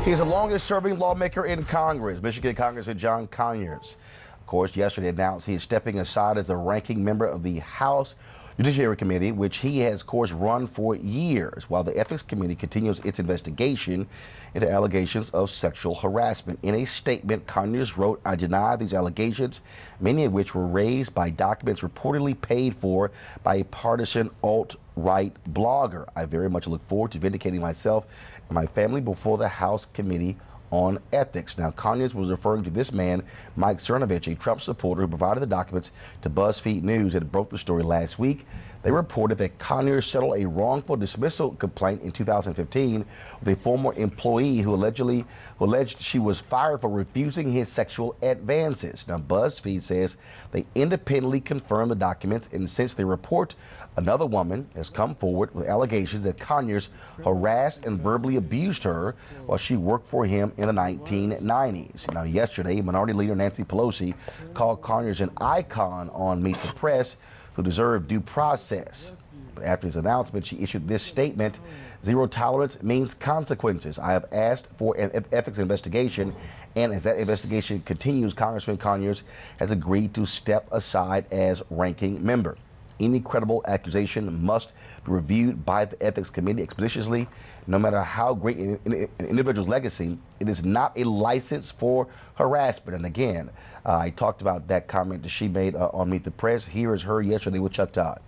He's the longest-serving lawmaker in Congress, Michigan Congressman John Conyers. Of course, yesterday announced he is stepping aside as the ranking member of the House Judiciary Committee, which he has, of course, run for years, while the Ethics Committee continues its investigation into allegations of sexual harassment. In a statement, Conyers wrote, "I deny these allegations, many of which were raised by documents reportedly paid for by a partisan alt-right blogger. I very much look forward to vindicating myself and my family before the House Committee on Ethics." Now, Conyers was referring to this man, Mike Cernovich, a Trump supporter who provided the documents to BuzzFeed News that broke the story last week. They reported that Conyers settled a wrongful dismissal complaint in 2015 with a former employee who alleged she was fired for refusing his sexual advances. Now, BuzzFeed says they independently confirmed the documents, and since they report, another woman has come forward with allegations that Conyers harassed and verbally abused her while she worked for him in the 1990s. Now, yesterday, Minority Leader Nancy Pelosi called Conyers an icon on Meet the Press who deserved due process. But after his announcement, she issued this statement: "Zero tolerance means consequences. I have asked for an ethics investigation, and as that investigation continues, Congressman Conyers has agreed to step aside as ranking member. Any credible accusation must be reviewed by the Ethics Committee expeditiously. No matter how great an individual's legacy, it is not a license for harassment." And again, I talked about that comment that she made on Meet the Press. Here is her yesterday with Chuck Todd.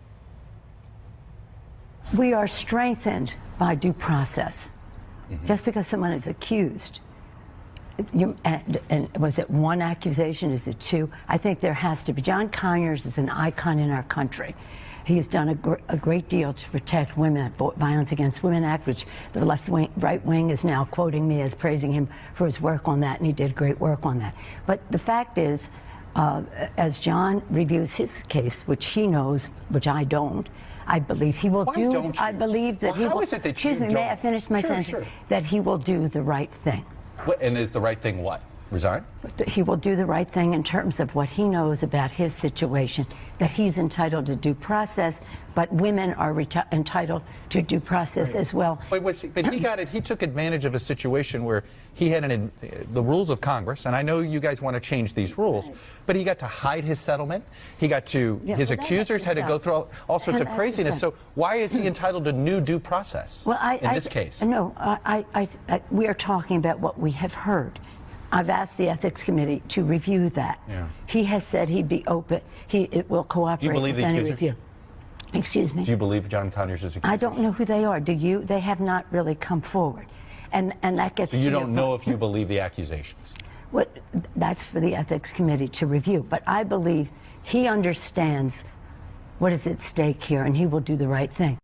We are strengthened by due process. Just because someone is accused, and was it one accusation? Is it two? I think there has to be. John Conyers is an icon in our country. He has done a great deal to protect women, Violence Against Women Act, which the right wing is now quoting me as praising him for his work on that, and he did great work on that. But the fact is, as John reviews his case, which he knows, which I don't, I believe he will do. I believe that he will. Excuse me, may I finish my sentence? Sure. That he will do the right thing. And is the right thing what? Resign? He will do the right thing in terms of what he knows about his situation, that he's entitled to due process, but women are entitled to due process as well. But he got it. He took advantage of a situation where he had the rules of Congress, and I know you guys want to change these rules, but he got to hide his settlement. He got to, his accusers had to go through all sorts of craziness. So why is he entitled to new due process in this case? No, we are talking about what we have heard. I've asked the Ethics Committee to review that. Yeah. He has said he'd be open. It will cooperate with any review. Excuse me? Do you believe John Conyers is accused? I don't know who they are. Do you? They have not really come forward. And that gets so you don't know if you believe the accusations? That's for the Ethics Committee to review. But I believe he understands what is at stake here, and he will do the right thing.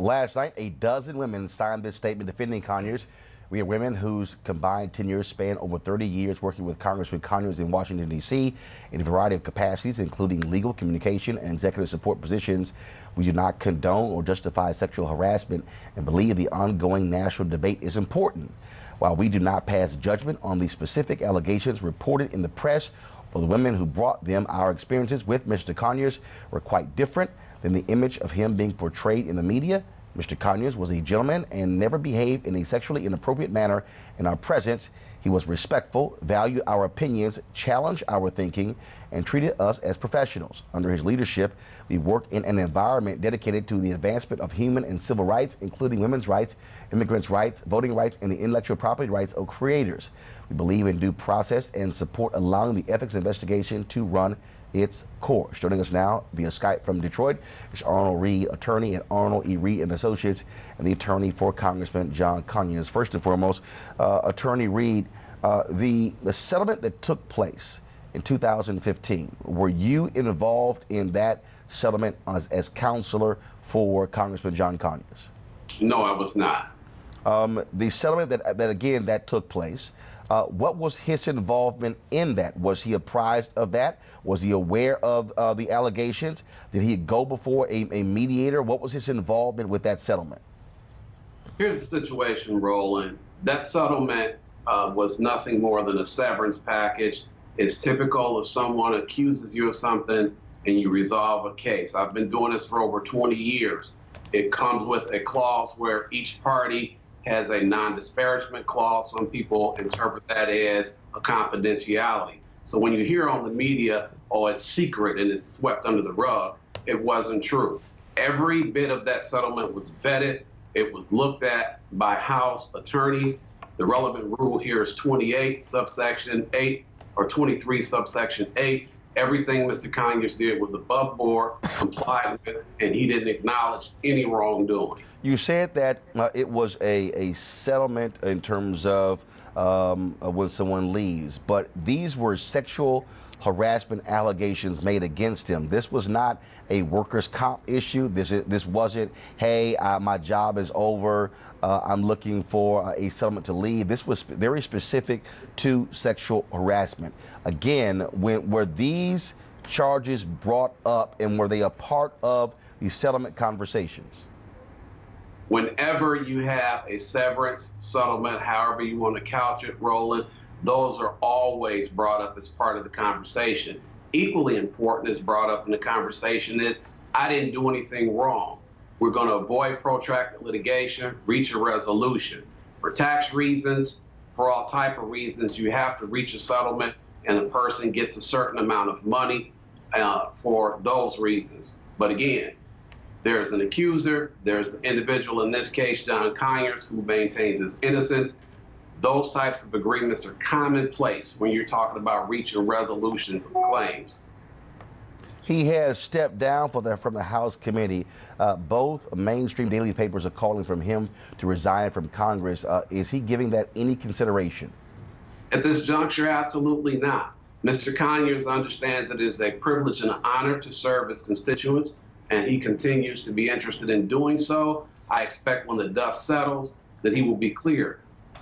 Last night, a dozen women signed this statement defending Conyers. We have women whose combined tenures span over 30 years working with Congressman Conyers in Washington, D.C. in a variety of capacities, including legal, communication, and executive support positions. We do not condone or justify sexual harassment and believe the ongoing national debate is important. While we do not pass judgment on the specific allegations reported in the press or the women who brought them, our experiences with Mr. Conyers were quite different than the image of him being portrayed in the media. Mr. Conyers was a gentleman and never behaved in a sexually inappropriate manner in our presence. He was respectful, valued our opinions, challenged our thinking, and treated us as professionals. Under his leadership, we worked in an environment dedicated to the advancement of human and civil rights, including women's rights, immigrants' rights, voting rights, and the intellectual property rights of creators. We believe in due process and support allowing the ethics investigation to run its course. Joining us now via Skype from Detroit is Arnold Reed, attorney at Arnold E. Reed & Associates, and the attorney for Congressman John Conyers. First and foremost, Attorney Reed, the settlement that took place in 2015, were you involved in that settlement as counselor for Congressman John Conyers? No, I was not. The settlement that took place, what was his involvement in that? Was he apprised of that? Was he aware of the allegations? Did he go before a mediator? What was his involvement with that settlement? Here's the situation, Roland. That settlement was nothing more than a severance package. It's typical if someone accuses you of something and you resolve a case. I've been doing this for over 20 years. It comes with a clause where each party has a non-disparagement clause. Some people interpret that as a confidentiality. So when you hear on the media, oh, it's secret and it's swept under the rug, it wasn't true. Every bit of that settlement was vetted. It was looked at by House attorneys. The relevant rule here is 28 subsection 8 or 23 subsection 8. Everything Mr. Conyers did was above board, complied with, and he didn't acknowledge any wrongdoing. You said that it was a settlement in terms of when someone leaves, but these were sexual harassment allegations made against him. This was not a workers' comp issue. This wasn't, hey, my job is over, I'm looking for a settlement to leave. This was very specific to sexual harassment. Again, were these charges brought up and were they a part of the settlement conversations? Whenever you have a severance settlement, however you want to couch it, Roland, those are always brought up as part of the conversation. Equally important is brought up in the conversation is, I didn't do anything wrong. We're going to avoid protracted litigation, reach a resolution. For tax reasons, for all type of reasons, you have to reach a settlement and the person gets a certain amount of money for those reasons. But again, there's an accuser, there's the individual, in this case, John Conyers, who maintains his innocence. Those types of agreements are commonplace when you're talking about reaching resolutions of claims. He has stepped down from the House committee. Both mainstream daily papers are calling for him to resign from Congress. Is he giving that any consideration? At this juncture, absolutely not. Mr. Conyers understands it is a privilege and an honor to serve his constituents, and he continues to be interested in doing so. I expect when the dust settles that he will be cleared.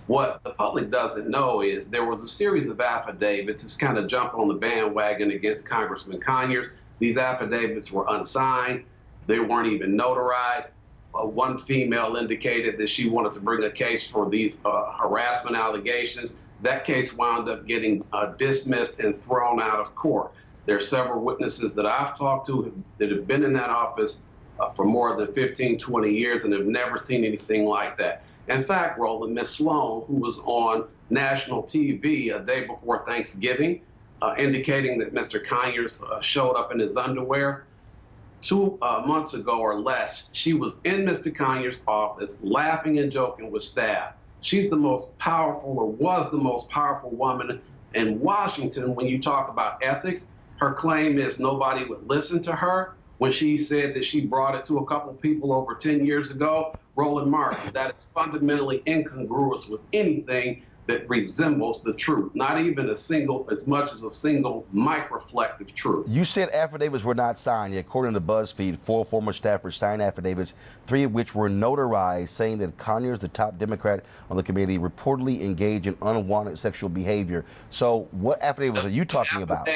What the public doesn't know is there was a series of affidavits. It's kind of jumping on the bandwagon against Congressman Conyers. These affidavits were unsigned. They weren't even notarized. One female indicated that she wanted to bring a case for these harassment allegations. That case wound up getting dismissed and thrown out of court. There are several witnesses that I've talked to that have been in that office for more than 15, 20 years and have never seen anything like that. In fact, Roland, Ms. Sloan, who was on national TV a day before Thanksgiving, indicating that Mr. Conyers showed up in his underwear 2 months ago or less, she was in Mr. Conyers' office laughing and joking with staff. She's the most powerful, or was the most powerful woman in Washington when you talk about ethics. Her claim is nobody would listen to her. When she said that she brought it to a couple people over 10 years ago, Roland Martin, that is fundamentally incongruous with anything that resembles the truth, not even as much as a single microflective truth. You said affidavits were not signed. According to BuzzFeed, 4 former staffers signed affidavits, 3 of which were notarized, saying that Conyers, the top Democrat on the committee, reportedly engaged in unwanted sexual behavior. So what affidavits are you talking about?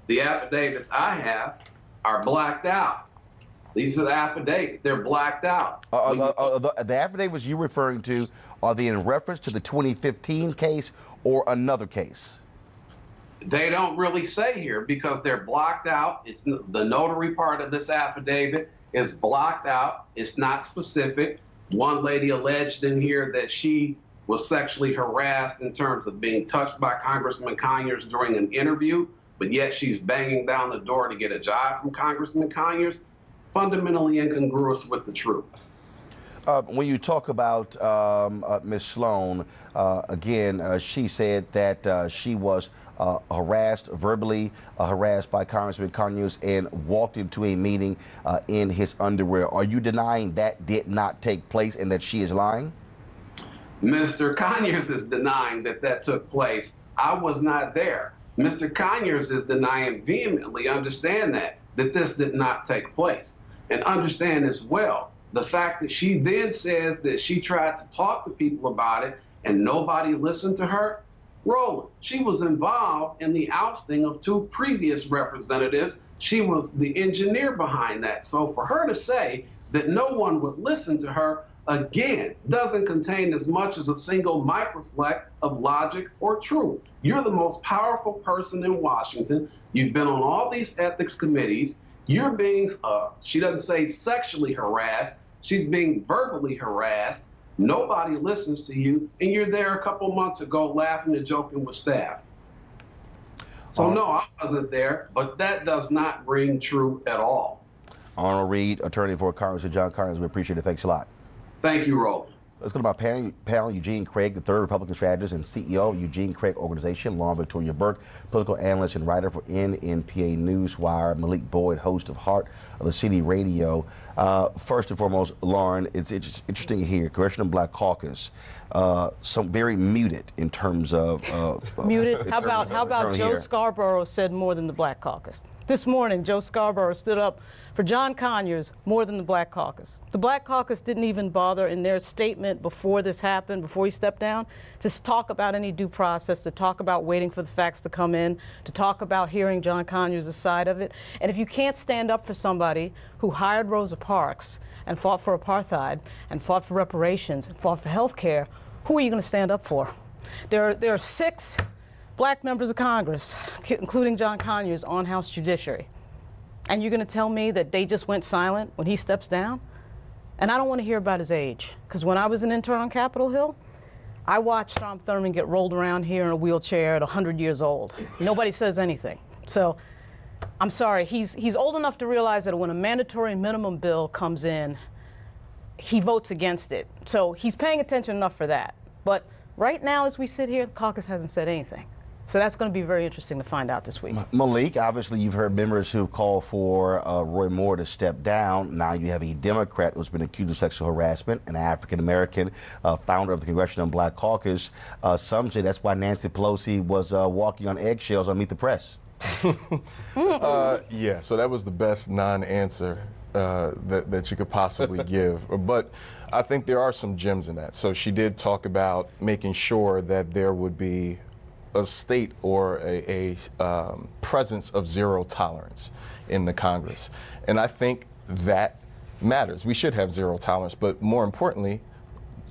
The affidavits I have are blacked out. These are the affidavits. They're blacked out. The affidavits you're referring to, are they in reference to the 2015 case or another case? They don't really say here because they're blocked out. It's the notary part of this affidavit is blocked out. It's not specific. One lady alleged in here that she was sexually harassed in terms of being touched by Congressman Conyers during an interview, but yet she's banging down the door to get a job from Congressman Conyers. Fundamentally incongruous with the truth. When you talk about Ms. Sloan, again, she said that she was verbally harassed by Congressman Conyers and walked into a meeting in his underwear. Are you denying that did not take place and that she is lying? Mr. Conyers is denying that that took place. I was not there. Mr. Conyers is denying vehemently, understand that this did not take place. And understand as well, the fact that she then says that she tried to talk to people about it and nobody listened to her. Roland, she was involved in the ousting of 2 previous representatives. She was the engineer behind that. So for her to say that no one would listen to her, again, doesn't contain as much as a single microfleck of logic or truth. You're the most powerful person in Washington. You've been on all these ethics committees. You're being, she doesn't say sexually harassed, she's being verbally harassed. Nobody listens to you, and you're there a couple months ago laughing and joking with staff. So no, I wasn't there, but that does not ring true at all. Arnold Reed, attorney for Congressman John Conyers. We appreciate it. Thanks a lot. Thank you, Roland. Let's go to my panel. Eugene Craig, the third Republican strategist and CEO of Eugene Craig Organization, Lauren Victoria Burke, political analyst and writer for NNPA Newswire, Malik Boyd, host of Heart of the City Radio. First and foremost, Lauren, it's interesting here. Congressional Black Caucus, some very muted in terms of muted. How about Joe Scarborough said more than the Black Caucus? This morning, Joe Scarborough stood up for John Conyers more than the Black Caucus. The Black Caucus didn't even bother in their statement before this happened, before he stepped down, to talk about any due process, to talk about waiting for the facts to come in, to talk about hearing John Conyers' side of it. And if you can't stand up for somebody who hired Rosa Parks and fought for apartheid and fought for reparations and fought for health care, who are you going to stand up for? There are 6 Black members of Congress, including John Conyers, on House Judiciary. And you're going to tell me that they just went silent when he steps down? And I don't want to hear about his age, because when I was an intern on Capitol Hill, I watched Strom Thurmond get rolled around here in a wheelchair at 100 years old. Nobody says anything. So I'm sorry, he's old enough to realize that when a mandatory minimum bill comes in, he votes against it. So he's paying attention enough for that. But right now, as we sit here, the caucus hasn't said anything. So that's going to be very interesting to find out this week. Malik, obviously you've heard members who've called for Roy Moore to step down. Now you have a Democrat who's been accused of sexual harassment, an African-American founder of the Congressional Black Caucus. Some say that's why Nancy Pelosi was walking on eggshells on Meet the Press. Yeah, so that was the best non-answer that you could possibly give. But I think there are some gems in that. So she did talk about making sure that there would be a state or a presence of zero tolerance in the Congress. And I think that matters. We should have zero tolerance, but more importantly,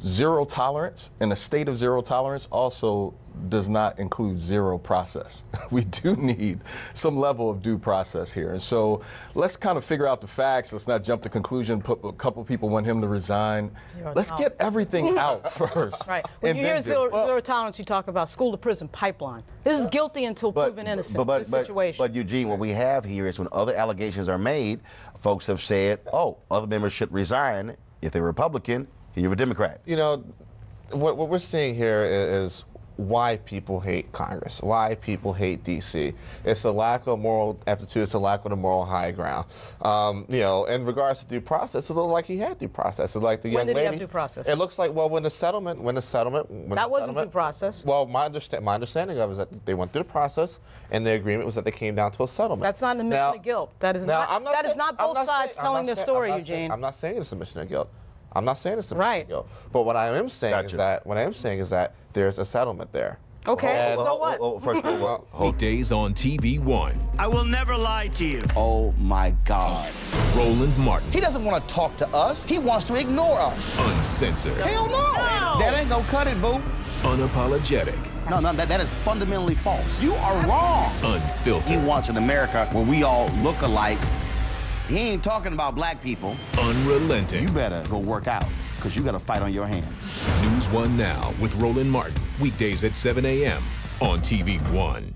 zero tolerance and a state of zero tolerance also does not include zero process. We do need some level of due process here. And so let's kind of figure out the facts. Let's not jump to conclusion. A couple people want him to resign. Let's get everything out first. Right. When you hear zero tolerance, you talk about school to prison pipeline. This is guilty until proven innocent. This situation. But Eugene, what we have here is when other allegations are made, folks have said, oh, other members should resign if they're Republican. You're a Democrat. You know, what we're seeing here is why people hate Congress, why people hate D.C. It's a lack of moral aptitude, it's a lack of the moral high ground. You know, in regards to due process, it looked like he had due process. It like the young lady. When did he have due process? It looks like, well, when the settlement. That wasn't due process. Well, my understanding of it is that they went through the process, and the agreement was that they came down to a settlement. That's not an admission of guilt. That is not both sides telling their story, Eugene. I'm not saying it's an admission of guilt. I'm not saying it's a big deal. But what I am saying is that there's a settlement there. Okay, so what? Weekdays on TV One. I will never lie to you. Oh my God. Roland Martin. He doesn't want to talk to us. He wants to ignore us. Uncensored. Hell no. That ain't gonna cut it, boo. Unapologetic. No, that is fundamentally false. You are wrong. Unfiltered. He wants an America where we all look alike. He ain't talking about black people. Unrelenting. You better go work out, because you got a fight on your hands. NewsOne Now with Roland Martin. Weekdays at 7 a.m. on TV One.